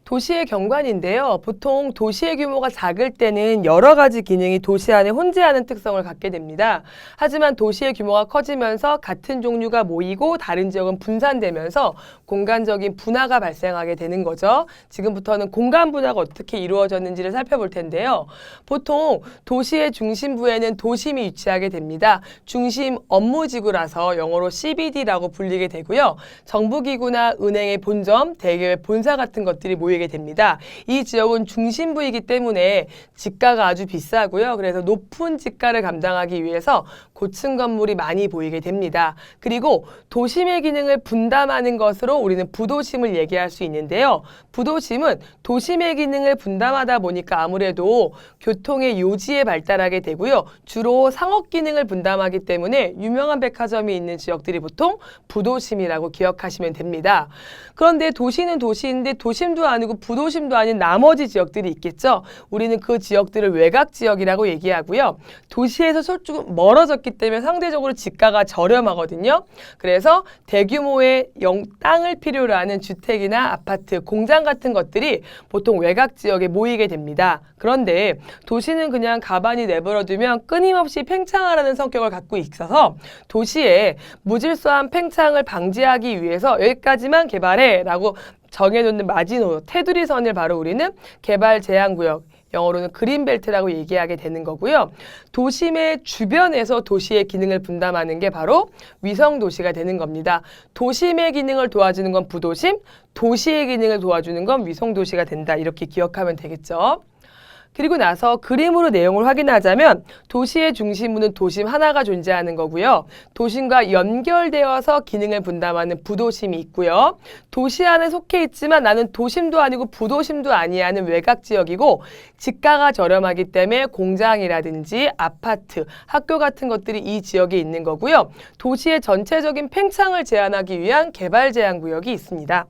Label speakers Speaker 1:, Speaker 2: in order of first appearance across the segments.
Speaker 1: 도시의 경관인데요. 보통 도시의 규모가 작을 때는 여러 가지 기능이 도시 안에 혼재하는 특성을 갖게 됩니다. 하지만 도시의 규모가 커지면서 같은 종류가 모이고 다른 지역은 분산되면서 공간적인 분화가 발생하게 되는 거죠. 지금부터는 공간 분화가 어떻게 이루어졌는지를 살펴볼 텐데요. 보통 도시의 중심부에는 도심이 위치하게 됩니다. 중심 업무지구라서 영어로 CBD라고 불리게 되고요. 정부기구나 은행의 본점, 대기업의 본사 같은 것들이 모이게 됩니다. 이 지역은 중심부이기 때문에 지가가 아주 비싸고요. 그래서 높은 지가를 감당하기 위해서 고층 건물이 많이 보이게 됩니다. 그리고 도심의 기능을 분담하는 것으로 우리는 부도심을 얘기할 수 있는데요. 부도심은 도심의 기능을 분담하다 보니까 아무래도 교통의 요지에 발달하게 되고요. 주로 상업 기능을 분담하기 때문에 유명한 백화점이 있는 지역들이 보통 부도심이라고 기억하시면 됩니다. 그런데 도시는 도시인데 도심도 아니고 부도심도 아닌 나머지 지역들이 있겠죠. 우리는 그 지역들을 외곽 지역이라고 얘기하고요. 도시에서 조금 멀어졌기 때문에 상대적으로 지가가 저렴하거든요. 그래서 대규모의 땅을 필요로 하는 주택이나 아파트, 공장 같은 것들이 보통 외곽 지역에 모이게 됩니다. 그런데 도시는 그냥 가만히 내버려두면 끊임없이 팽창하라는 성격을 갖고 있어서 도시에 무질서한 팽창을 방지하기 위해서 여기까지만 개발해 라고 정해놓는 마지노, 테두리 선을 바로 우리는 개발 제한구역, 영어로는 그린벨트라고 얘기하게 되는 거고요. 도심의 주변에서 도시의 기능을 분담하는 게 바로 위성도시가 되는 겁니다. 도심의 기능을 도와주는 건 부도심, 도시의 기능을 도와주는 건 위성도시가 된다. 이렇게 기억하면 되겠죠. 그리고 나서 그림으로 내용을 확인하자면 도시의 중심부는 도심 하나가 존재하는 거고요. 도심과 연결되어서 기능을 분담하는 부도심이 있고요. 도시 안에 속해 있지만 나는 도심도 아니고 부도심도 아니하는 외곽 지역이고 지가가 저렴하기 때문에 공장이라든지 아파트, 학교 같은 것들이 이 지역에 있는 거고요. 도시의 전체적인 팽창을 제한하기 위한 개발 제한 구역이 있습니다.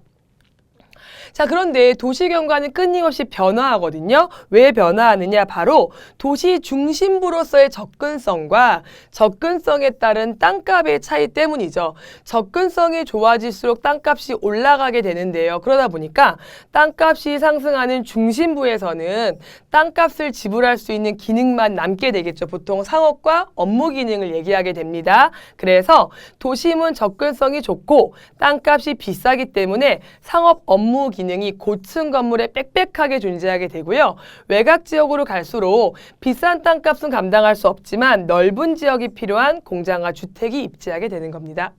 Speaker 1: 자, 그런데 도시 경관은 끊임없이 변화하거든요. 왜 변화하느냐? 바로 도시 중심부로서의 접근성과 접근성에 따른 땅값의 차이 때문이죠. 접근성이 좋아질수록 땅값이 올라가게 되는데요. 그러다 보니까 땅값이 상승하는 중심부에서는 땅값을 지불할 수 있는 기능만 남게 되겠죠. 보통 상업과 업무 기능을 얘기하게 됩니다. 그래서 도심은 접근성이 좋고 땅값이 비싸기 때문에 상업 업무 기능이 고층 건물에 빽빽하게 존재하게 되고요. 외곽 지역으로 갈수록 비싼 땅값은 감당할 수 없지만 넓은 지역이 필요한 공장과 주택이 입지하게 되는 겁니다.